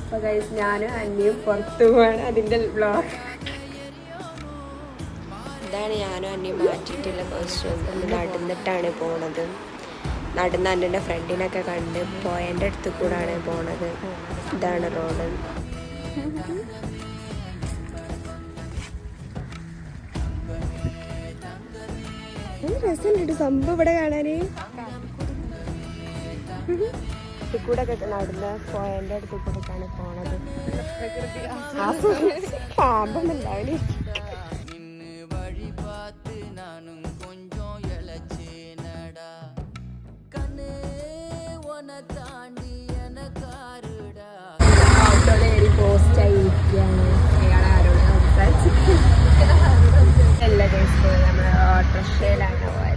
അപ്പോൾ ഗൈസ് ഞാനും അന്നിയും പുറത്തു പോവാണ് അതിൻ്റെ വ്ളോഗ്. ഇതാണ് ഞാനും അന്നിയും മാറ്റിയിട്ടുള്ള കോസ്റ്റ്യൂം. നടന്നിട്ടാണ് പോണത്. നടന്ന് അന്നെ ഫ്രണ്ടിനൊക്കെ കണ്ട് പോയതിൻ്റെ അടുത്ത് കൂടാണ് പോണത്. ഇതാണ് റോഡ്. രസമുണ്ട് സംഭവം ഇവിടെ കാണാന്. കൂടെ നടന്ന് പോയതിൻ്റെ അടുത്ത് കൂടെയൊക്കെയാണ് പോണത്. പാമ്പൊന്നുണ്ടാവില്ല. പോസ്റ്റ് ആയിരിക്കുകയാണ്. അയാളെ ആരോട് സംസാരിച്ചിട്ട് എല്ലാ ദിവസവും നമ്മൾ ഓട്ടോറിക്ഷയിലാണ് പോയത്.